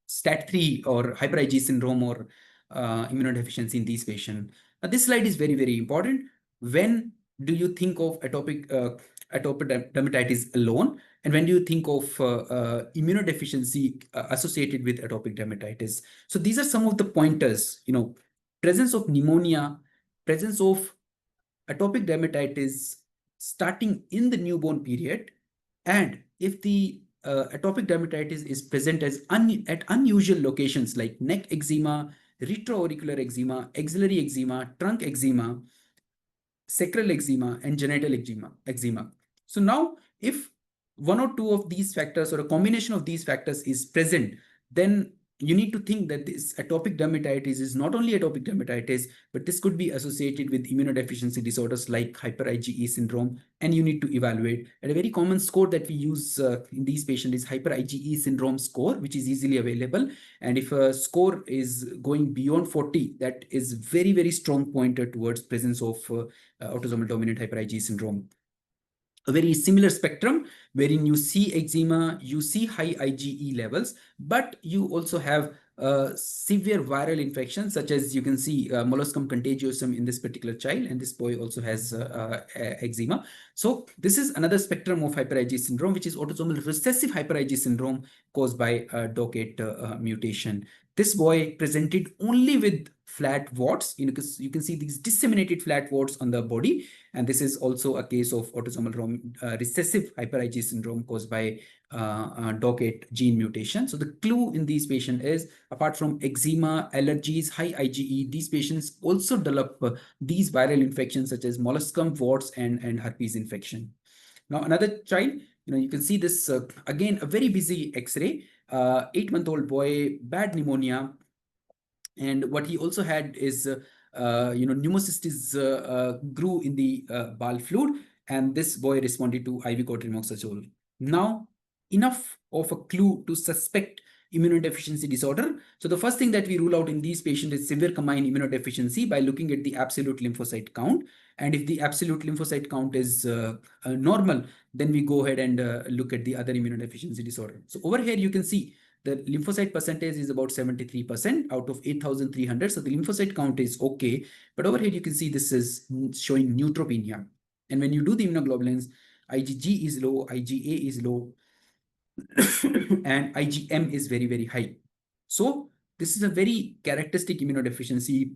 STAT3 or hyper IgE syndrome or immunodeficiency in these patients. Now, this slide is very, very important. When do you think of atopic dermatitis alone? And when do you think of immunodeficiency associated with atopic dermatitis? So these are some of the pointers, presence of pneumonia, presence of atopic dermatitis starting in the newborn period, and if the atopic dermatitis is present at unusual locations like neck eczema, retroauricular eczema, axillary eczema, trunk eczema, sacral eczema, and genital eczema. So now, if one or two of these factors or a combination of these factors is present, then you need to think that this atopic dermatitis is not only atopic dermatitis, but this could be associated with immunodeficiency disorders like hyper IgE syndrome, and you need to evaluate. And a very common score that we use in these patients is hyper IgE syndrome score, which is easily available. And if a score is going beyond 40, that is very, very strong pointer towards presence of autosomal dominant hyper IgE syndrome. A very similar spectrum wherein you see eczema, you see high IgE levels, but you also have severe viral infections, such as you can see molluscum contagiosum in this particular child, and this boy also has eczema. So this is another spectrum of hyper IgE syndrome, which is autosomal recessive hyper IgE syndrome caused by DOCK8 mutation. This boy presented only with flat warts, because you can see these disseminated flat warts on the body. And this is also a case of autosomal recessive hyper IgE syndrome caused by DOCK8 gene mutation. So the clue in these patients is, apart from eczema, allergies, high IgE, these patients also develop these viral infections such as molluscum, warts, and herpes infection. Now, another child, you can see this again, a very busy X-ray, 8-month-old boy, bad pneumonia. And what he also had is, pneumocystis grew in the bowel fluid, and this boy responded to IV cotrimoxazole. Now, enough of a clue to suspect immunodeficiency disorder. So the first thing that we rule out in these patients is severe combined immunodeficiency by looking at the absolute lymphocyte count. And if the absolute lymphocyte count is normal, then we go ahead and look at the other immunodeficiency disorder. So over here, you can see the lymphocyte percentage is about 73% out of 8,300. So the lymphocyte count is okay. But over here, you can see this is showing neutropenia. And when you do the immunoglobulins, IgG is low, IgA is low, and IgM is very, very high. So this is a very characteristic immunodeficiency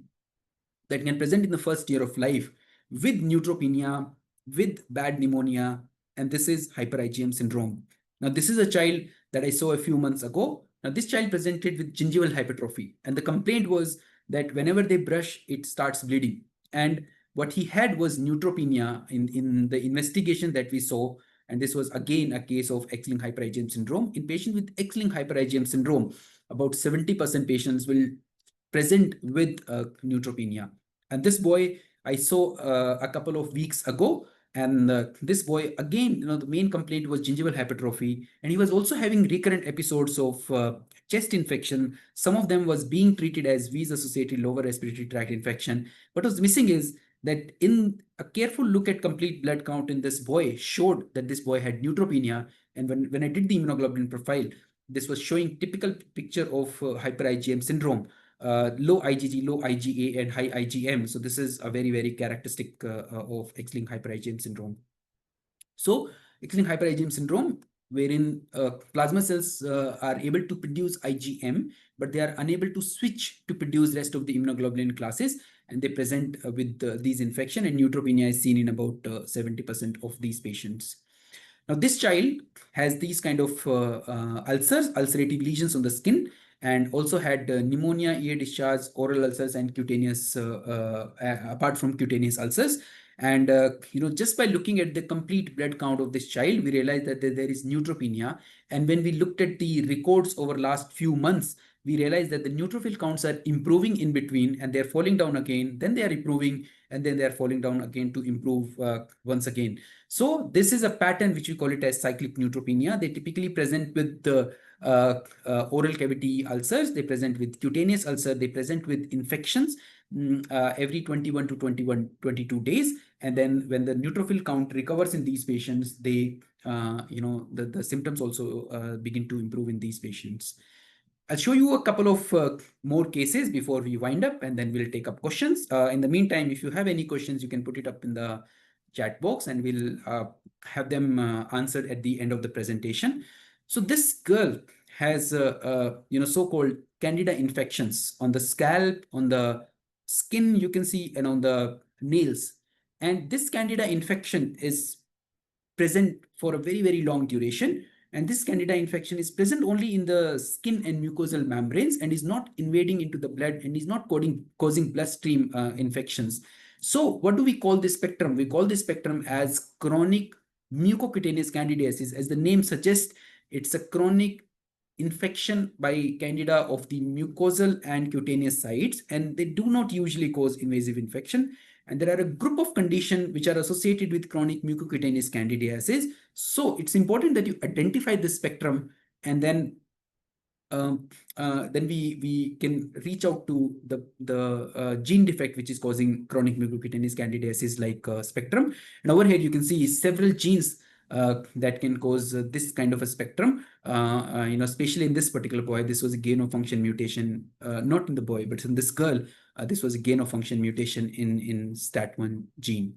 that can present in the first year of life with neutropenia, with bad pneumonia, and this is hyper IgM syndrome. Now, this is a child that I saw a few months ago. Now, this child presented with gingival hypertrophy, and the complaint was that whenever they brush, it starts bleeding. And what he had was neutropenia in the investigation that we saw. And this was again a case of X-linked hyper IgM syndrome. In patients with X-linked hyper IgM syndrome, about 70% patients will present with neutropenia. And this boy I saw a couple of weeks ago. And this boy, again, the main complaint was gingival hypertrophy. And he was also having recurrent episodes of chest infection. Some of them was being treated as wheeze-associated lower respiratory tract infection. What was missing is that in a careful look at complete blood count in this boy showed that this boy had neutropenia. And when I did the immunoglobulin profile, this was showing typical picture of hyper IgM syndrome. Low IgG, low IgA, and high IgM. So this is a very, very characteristic of X-linked hyper IgM syndrome. So X-linked hyper IgM syndrome, wherein plasma cells are able to produce IgM, but they are unable to switch to produce rest of the immunoglobulin classes, and they present with these infection, and neutropenia is seen in about 70% of these patients. Now, this child has these kind of ulcers, ulcerative lesions on the skin, and also had pneumonia, ear discharge, oral ulcers, and cutaneous, apart from cutaneous ulcers. And, just by looking at the complete blood count of this child, we realized that there is neutropenia. And when we looked at the records over last few months, we realized that the neutrophil counts are improving in between, and they're falling down again, then they are improving, and then they're falling down again to improve once again. So this is a pattern which we call it as cyclic neutropenia. They typically present with the oral cavity ulcers, they present with cutaneous ulcer, they present with infections every 21 to 22 days. And then when the neutrophil count recovers in these patients, they, the symptoms also begin to improve in these patients. I'll show you a couple of more cases before we wind up, and then we'll take up questions. In the meantime, if you have any questions, you can put it up in the chat box and we'll have them answered at the end of the presentation. So this girl has, so-called candida infections on the scalp, on the skin, you can see, and on the nails. And this candida infection is present for a very, very long duration. And this candida infection is present only in the skin and mucosal membranes and is not invading into the blood and is not causing bloodstream infections. So what do we call this spectrum? We call this spectrum as chronic mucocutaneous candidiasis. As the name suggests, it's a chronic infection by candida of the mucosal and cutaneous sites, and they do not usually cause invasive infection. And there are a group of conditions which are associated with chronic mucocutaneous candidiasis. So it's important that you identify this spectrum, and then we can reach out to the gene defect which is causing chronic mucocutaneous candidiasis, like spectrum. And over here you can see several genes that can cause this kind of a spectrum. Especially in this particular boy, this was a gain of function mutation, not in the boy, but in this girl, this was a gain of function mutation in STAT1 gene.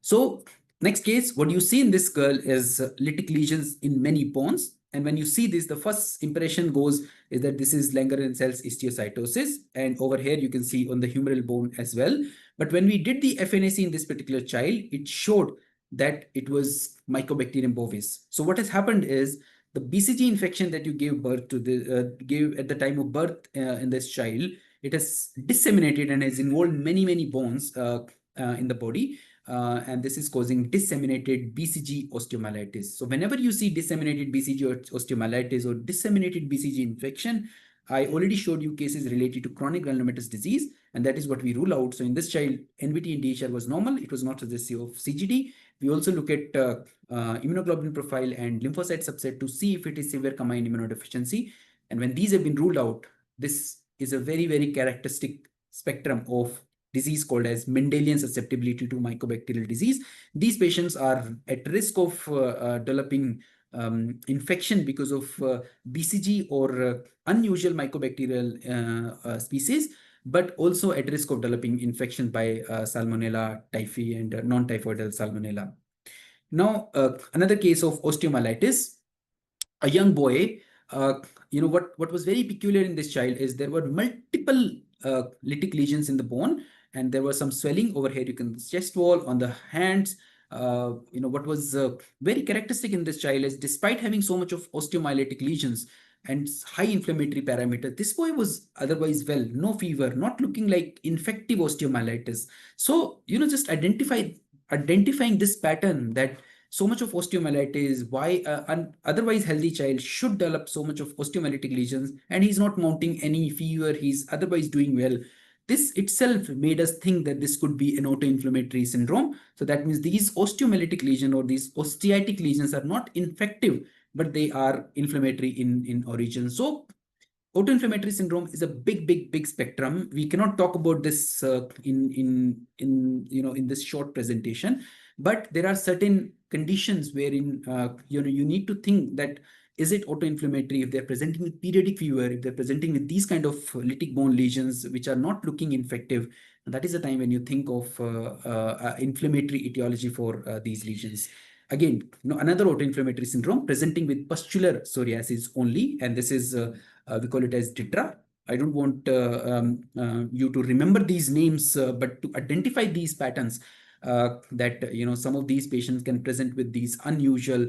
So next case, what you see in this girl is lytic lesions in many bones. And when you see this, the first impression goes is that this is Langerhans cells histiocytosis. And over here, you can see on the humeral bone as well. But when we did the FNAC in this particular child, it showed that it was Mycobacterium bovis. So what has happened is the BCG infection that you gave birth to, gave at the time of birth in this child, it has disseminated and has involved many, many bones in the body. And this is causing disseminated BCG osteomyelitis. So whenever you see disseminated BCG osteomyelitis or disseminated BCG infection, I already showed you cases related to chronic granulomatous disease, and that is what we rule out. So in this child, NVT and DHR was normal. It was not suggestive of CGD. We also look at immunoglobulin profile and lymphocyte subset to see if it is severe combined immunodeficiency. And when these have been ruled out, this is a very, very characteristic spectrum of disease called as Mendelian susceptibility to mycobacterial disease. These patients are at risk of developing infection because of BCG or unusual mycobacterial species, but also at risk of developing infection by Salmonella typhi and non-typhoidal Salmonella. Now, another case of osteomyelitis, a young boy. What was very peculiar in this child is there were multiple lytic lesions in the bone, and there was some swelling over here. You can chest wall, on the hands. What was very characteristic in this child is, despite having so much of osteomyelitic lesions and high inflammatory parameter, this boy was otherwise well, no fever, not looking like infective osteomyelitis. So, just identifying this pattern, that so much of osteomyelitis, why an otherwise healthy child should develop so much of osteomyelitic lesions, and he's not mounting any fever, he's otherwise doing well. This itself made us think that this could be an autoinflammatory syndrome. So that means these osteomyelitic lesions or these osteitic lesions are not infective, but they are inflammatory in origin. So autoinflammatory syndrome is a big spectrum. We cannot talk about this in this short presentation, but there are certain conditions wherein you need to think that, is it autoinflammatory? If they're presenting with periodic fever, if they're presenting with these kind of lytic bone lesions which are not looking infective, that is the time when you think of inflammatory etiology for these lesions. Again, another autoinflammatory syndrome presenting with pustular psoriasis only, and this is we call it as DITRA. I don't want you to remember these names, but to identify these patterns, that some of these patients can present with these unusual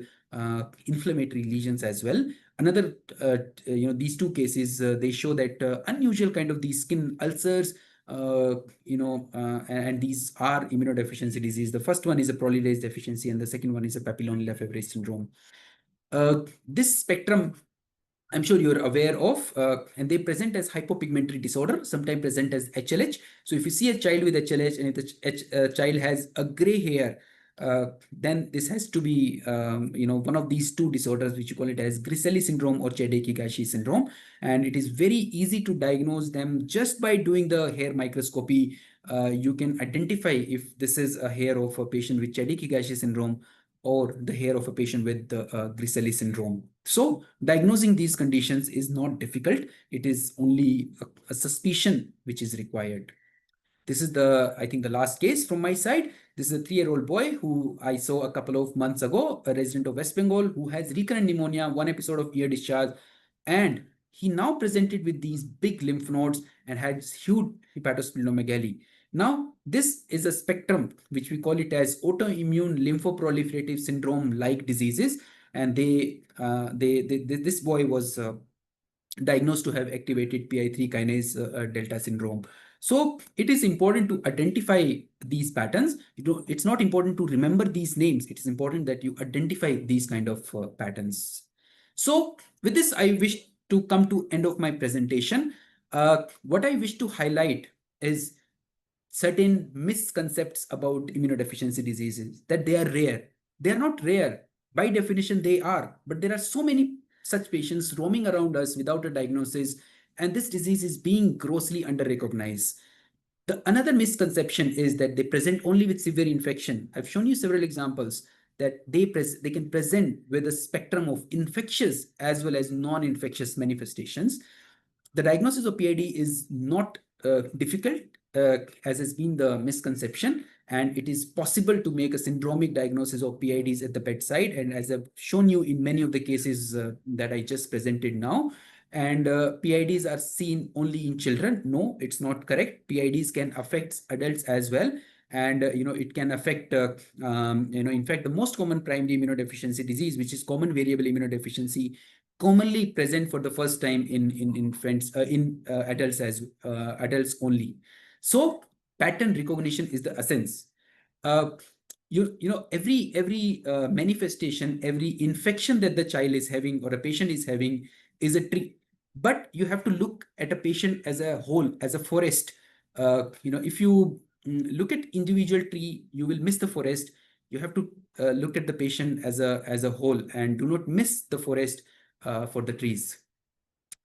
inflammatory lesions as well. Another, these two cases, they show that unusual kind of these skin ulcers, and these are immunodeficiency disease. The first one is a prolidase deficiency, and the second one is a papillonella fevri syndrome. This spectrum, I'm sure you're aware of, and they present as hypopigmentary disorder, sometimes present as HLH. So if you see a child with HLH and if the child has a gray hair, then this has to be, one of these two disorders, which you call it as Griscelli syndrome or Cheideki-Gashi syndrome. And it is very easy to diagnose them just by doing the hair microscopy. you can identify if this is a hair of a patient with Kshitijaa syndrome or the hair of a patient with Griscelli syndrome. So diagnosing these conditions is not difficult. It is only a suspicion which is required. This is I think the last case from my side. This is a 3-year-old boy who I saw a couple of months ago, a resident of West Bengal who has recurrent pneumonia, one episode of ear discharge, and he now presented with these big lymph nodes and had huge hepatosplenomegaly. Now, this is a spectrum which we call it as autoimmune lymphoproliferative syndrome-like diseases, and this boy was diagnosed to have activated PI3 kinase delta syndrome. So it is important to identify these patterns. It's not important to remember these names. It is important that you identify these kind of patterns. So with this, I wish to come to end of my presentation. What I wish to highlight is certain misconceptions about immunodeficiency diseases, that they are rare. They are not rare. By definition, they are. But there are so many such patients roaming around us without a diagnosis, and this disease is being grossly under-recognized. Another misconception is that they present only with severe infection. I've shown you several examples that they can present with a spectrum of infectious as well as non-infectious manifestations. The diagnosis of PID is not difficult, as has been the misconception, and it is possible to make a syndromic diagnosis of PIDs at the bedside. And as I've shown you in many of the cases that I just presented now, and PIDs are seen only in children. No, it's not correct. PIDs can affect adults as well. And it can affect in fact, the most common primary immunodeficiency disease, which is common variable immunodeficiency, commonly present for the first time in infants, in adults, as adults only. So pattern recognition is the essence. Every manifestation, every infection that the child is having or a patient is having is a tree. But you have to look at a patient as a whole, as a forest. If you look at individual tree, you will miss the forest. You have to look at the patient as a whole, and do not miss the forest for the trees.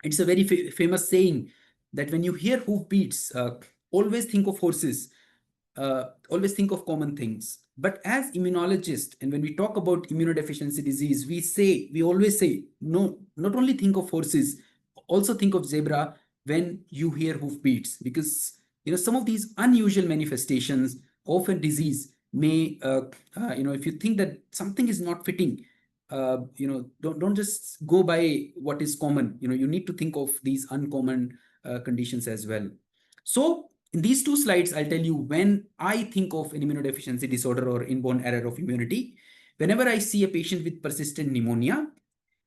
It's a very famous saying that when you hear hoofbeats, always think of horses, always think of common things. But as immunologists, and when we talk about immunodeficiency disease, we always say, no, not only think of horses, also think of zebra when you hear hoofbeats, because some of these unusual manifestations of a disease may, if you think that something is not fitting, don't just go by what is common. You need to think of these uncommon conditions as well. So in these two slides, I'll tell you when I think of an immunodeficiency disorder or inborn error of immunity. Whenever I see a patient with persistent pneumonia,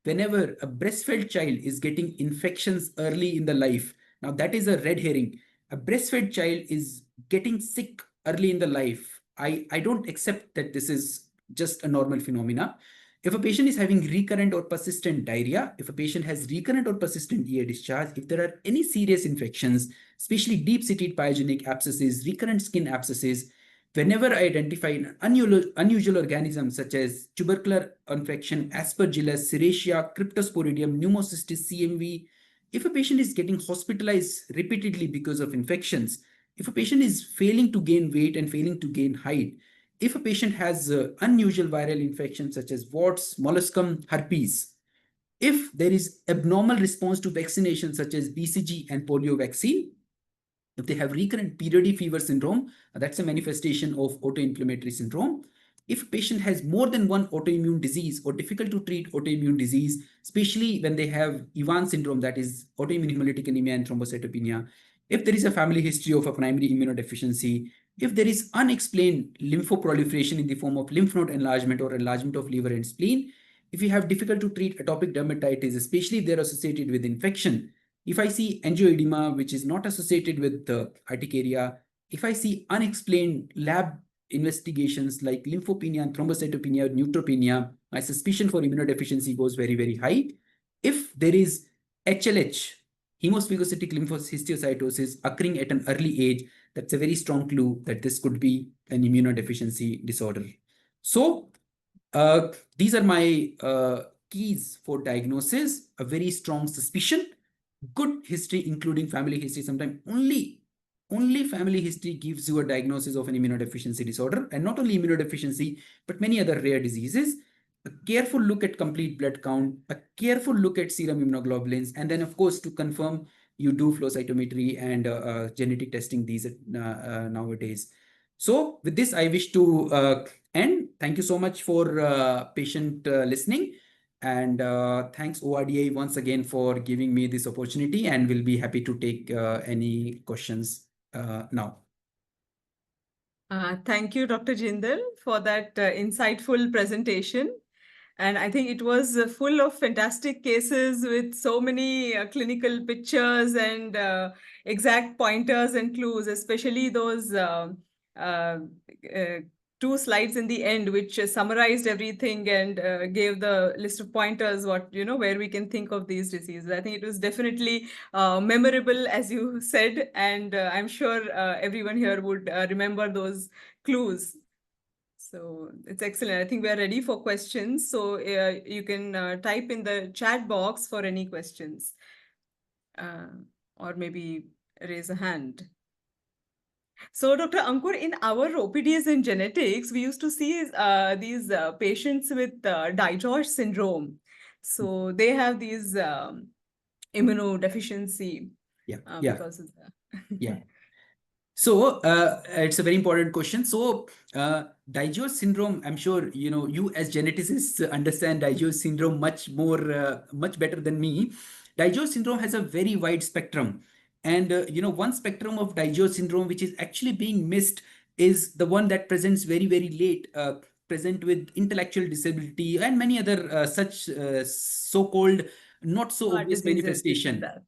whenever a breastfed child is getting infections early in the life, now that is a red herring. A breastfed child is getting sick early in the life. I don't accept that this is just a normal phenomena. If a patient is having recurrent or persistent diarrhea, if a patient has recurrent or persistent ear discharge, if there are any serious infections, especially deep-seated pyogenic abscesses, recurrent skin abscesses, whenever I identify an unusual organism such as tubercular infection, Aspergillus, Serratia, Cryptosporidium, Pneumocystis, CMV, if a patient is getting hospitalized repeatedly because of infections, if a patient is failing to gain weight and failing to gain height, if a patient has unusual viral infections such as warts, molluscum, herpes, if there is abnormal response to vaccination such as BCG and polio vaccine, if they have recurrent periodic fever syndrome, that's a manifestation of autoinflammatory syndrome. If a patient has more than one autoimmune disease or difficult to treat autoimmune disease, especially when they have Ivan syndrome, that is autoimmune hemolytic anemia and thrombocytopenia, if there is a family history of a primary immunodeficiency, if there is unexplained lymphoproliferation in the form of lymph node enlargement or enlargement of liver and spleen, if you have difficult to treat atopic dermatitis, especially if they're associated with infection, if I see angioedema, which is not associated with urticaria, if I see unexplained lab investigations like lymphopenia and thrombocytopenia, neutropenia, my suspicion for immunodeficiency goes very, very high. If there is HLH, hemophagocytic lymphohistiocytosis occurring at an early age, that's a very strong clue that this could be an immunodeficiency disorder. So these are my keys for diagnosis: a very strong suspicion, good history, including family history. Sometimes only Only family history gives you a diagnosis of an immunodeficiency disorder, and not only immunodeficiency, but many other rare diseases. A careful look at complete blood count, a careful look at serum immunoglobulins, and then, of course, to confirm, you do flow cytometry and genetic testing these nowadays. So, with this, I wish to end. Thank you so much for patient listening. And thanks ORDI once again for giving me this opportunity, and we'll be happy to take any questions now. Thank you, Dr. Jindal, for that insightful presentation. And I think it was full of fantastic cases with so many clinical pictures and exact pointers and clues, especially those uh, two slides in the end, which summarized everything and gave the list of pointers, what, where we can think of these diseases. I think it was definitely memorable, as you said, and I'm sure everyone here would remember those clues. So it's excellent. I think we are ready for questions. So you can type in the chat box for any questions, or maybe raise a hand. So Dr. Ankur, in our OPDs in genetics, we used to see these patients with DiGeorge syndrome. So they have these immunodeficiency Yeah, because of yeah. So it's a very important question. So Daigeorge syndrome, I'm sure you as geneticists understand Daigeorge syndrome much more, much better than me. Daigeorge syndrome has a very wide spectrum, and one spectrum of Daigeorge syndrome which is actually being missed is the one that presents very very late, present with intellectual disability and many other such so-called not so obvious diseases with manifestation. that.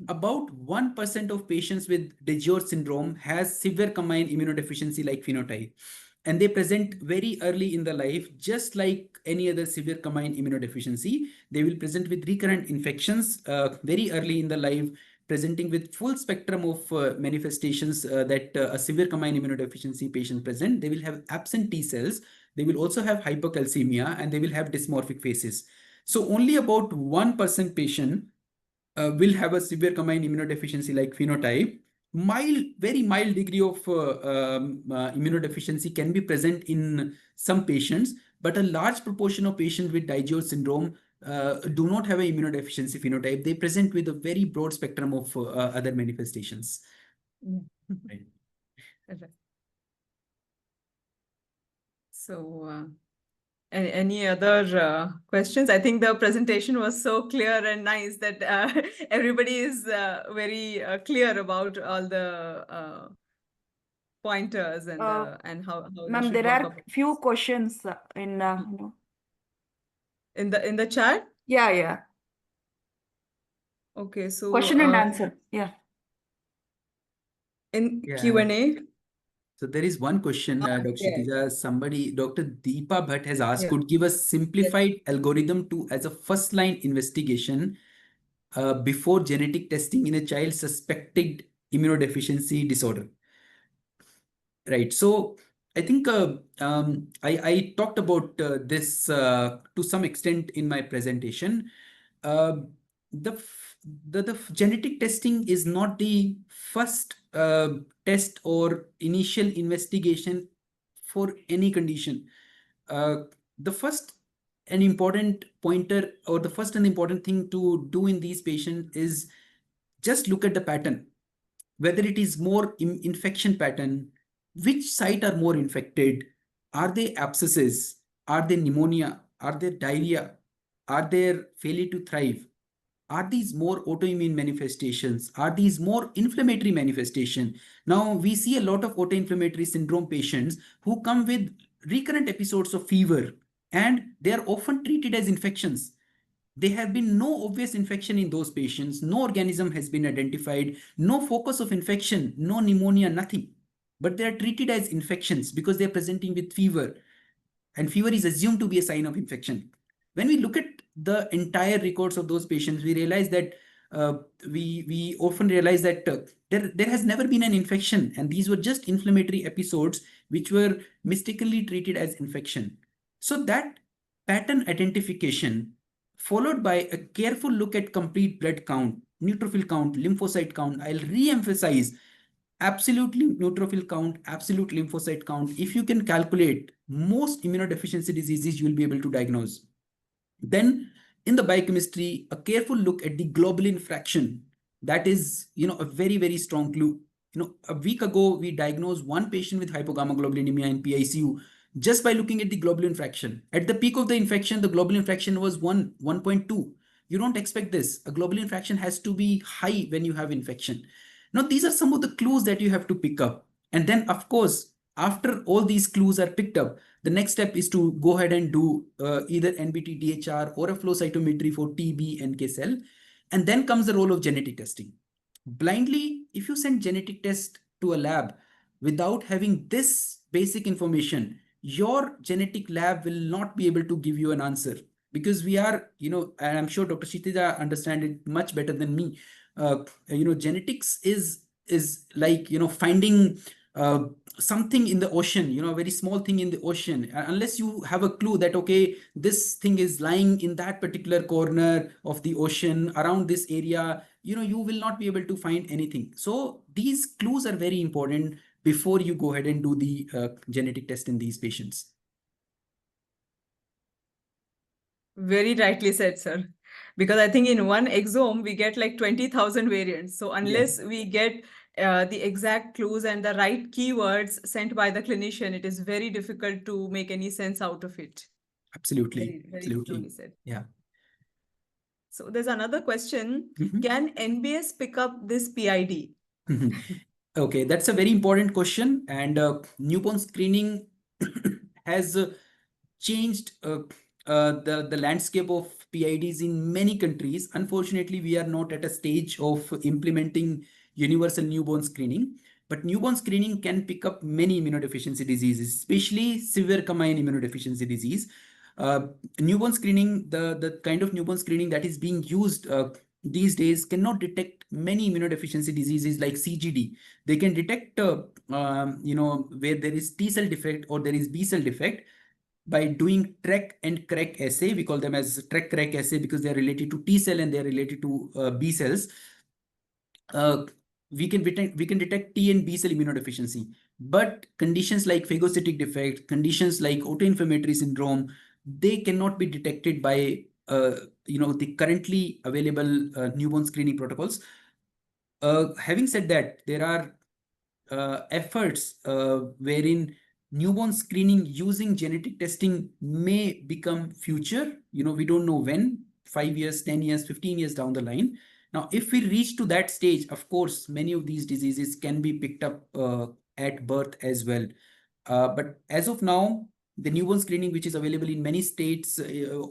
About 1% of patients with DiGeorge syndrome has severe combined immunodeficiency like phenotype. And they present very early in the life, just like any other severe combined immunodeficiency. They will present with recurrent infections very early in the life, presenting with full spectrum of manifestations that a severe combined immunodeficiency patient present. They will have absent T cells. They will also have hypercalcemia, and they will have dysmorphic faces. So only about 1% patient will have a severe combined immunodeficiency like phenotype. Mild, very mild degree of immunodeficiency can be present in some patients, but a large proportion of patients with Daigeorge syndrome do not have an immunodeficiency phenotype. They present with a very broad spectrum of other manifestations. Right. Right. So, any other questions? I think the presentation was so clear and nice that everybody is very clear about all the pointers and how they Ma'am, should there work are up few questions in in the chat. yeah, yeah. Okay, so Question and answer. Yeah. in Yeah. Q&A. So there is one question, Dr. Yeah. Kshitijaa. Somebody, Dr. Deepa Bhatt has asked, Yeah. could give a simplified algorithm to as a first line investigation before genetic testing in a child suspected immunodeficiency disorder. Right. So I think I talked about this to some extent in my presentation. Uh, the genetic testing is not the first test or initial investigation for any condition. The first and important pointer, or the first and important thing to do in these patients is just look at the pattern, whether it is more infection pattern, which site are more infected, are they abscesses, are they pneumonia, are there diarrhea, are there failure to thrive, are these more autoimmune manifestations, are these more inflammatory manifestation. Now we see a lot of autoinflammatory syndrome patients who come with recurrent episodes of fever, and they are often treated as infections. There have been no obvious infection in those patients. No organism has been identified, no focus of infection, no pneumonia, nothing. But they are treated as infections because they are presenting with fever, and fever is assumed to be a sign of infection. When we look at the entire records of those patients, we realize that uh, we often realize that there has never been an infection, and these were just inflammatory episodes which were mistakenly treated as infection. So that pattern identification, followed by a careful look at complete blood count, neutrophil count, lymphocyte count, I'll re-emphasize, absolute neutrophil count, absolute lymphocyte count, if you can calculate most immunodeficiency diseases, you will be able to diagnose. Then in the biochemistry, a careful look at the globulin fraction, that is, a very, very strong clue. A week ago, we diagnosed one patient with hypogammaglobulinemia in PICU just by looking at the globulin fraction. At the peak of the infection, the globulin fraction was 1.2. You don't expect this. A globulin fraction has to be high when you have infection. Now, these are some of the clues that you have to pick up. And then, of course, after all these clues are picked up, the next step is to go ahead and do either NBT DHR or a flow cytometry for TB NK cell. And then comes the role of genetic testing. Blindly, if you send genetic test to a lab without having this basic information, your genetic lab will not be able to give you an answer, because we are, and I'm sure Dr. Kshitijaa understand it much better than me. Genetics is like, finding something in the ocean, a very small thing in the ocean. Unless you have a clue that, okay, this thing is lying in that particular corner of the ocean around this area, you will not be able to find anything. So these clues are very important before you go ahead and do the genetic test in these patients. Very rightly said, sir. Because I think in one exome, we get like 20,000 variants. So unless we get the exact clues and the right keywords sent by the clinician, it is very difficult to make any sense out of it. Absolutely. Very, very Absolutely. truly said. Yeah. So there's another question. Can NBS pick up this PID? Okay, that's a very important question. And newborn screening has changed the landscape of PIDs in many countries. Unfortunately, we are not at a stage of implementing universal newborn screening. But newborn screening can pick up many immunodeficiency diseases, especially severe combined immunodeficiency disease. Newborn screening, the kind of newborn screening that is being used these days cannot detect many immunodeficiency diseases like CGD. They can detect, where there is T cell defect or there is B cell defect by doing TREC and CREC assay. We call them as TREC CREC assay because they are related to T cell and they are related to B cells. We can detect T and B cell immunodeficiency, but conditions like phagocytic defect, conditions like autoinflammatory syndrome, they cannot be detected by the currently available newborn screening protocols. Having said that, there are efforts wherein newborn screening using genetic testing may become future. We don't know when, 5 years, 10 years, 15 years down the line. Now, if we reach to that stage, of course, many of these diseases can be picked up at birth as well. But as of now, the newborn screening, which is available in many states,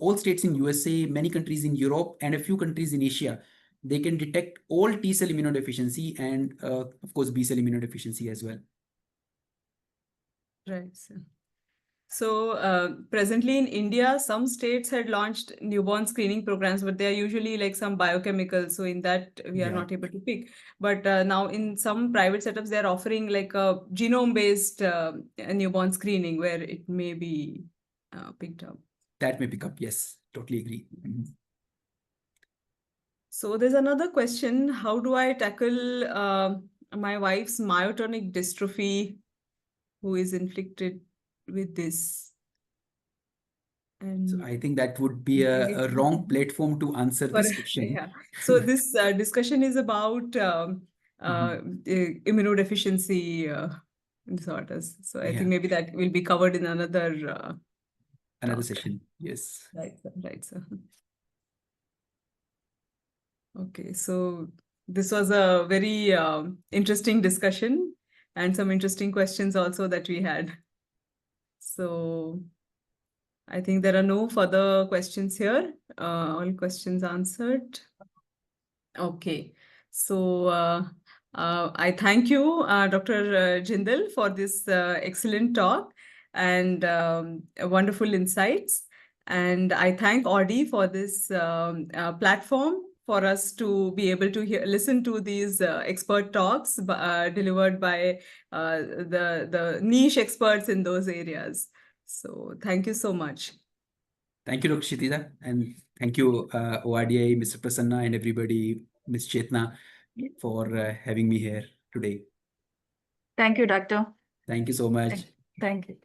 all states in USA, many countries in Europe, and a few countries in Asia, they can detect all T cell immunodeficiency and, of course, B cell immunodeficiency as well. Right. So presently in India, some states had launched newborn screening programs, but they are usually like some biochemical. So in that, we are not able to pick. But now in some private setups, they're offering like a genome-based newborn screening where it may be picked up. That may pick up. Yes, totally agree. So there's another question. How do I tackle my wife's myotonic dystrophy who is inflicted with this? And so I think that would be a wrong platform to answer this question. Yeah. So this discussion is about immunodeficiency disorders. So I think maybe that will be covered in another talk. Session. Yes. Right, sir. Right, sir. Okay, so this was a very interesting discussion and some interesting questions also that we had. So I think there are no further questions here. All questions answered. Okay, so I thank you, Dr. Jindal, for this excellent talk and wonderful insights. And I thank ORDI for this platform for us to be able to listen to these expert talks delivered by the niche experts in those areas. So thank you so much. Thank you, Dr. Kshitijaa, and thank you, ORDI, Mr. Prasanna, and everybody, Ms. Chetna, for having me here today. Thank you, doctor. Thank you so much. Thank you.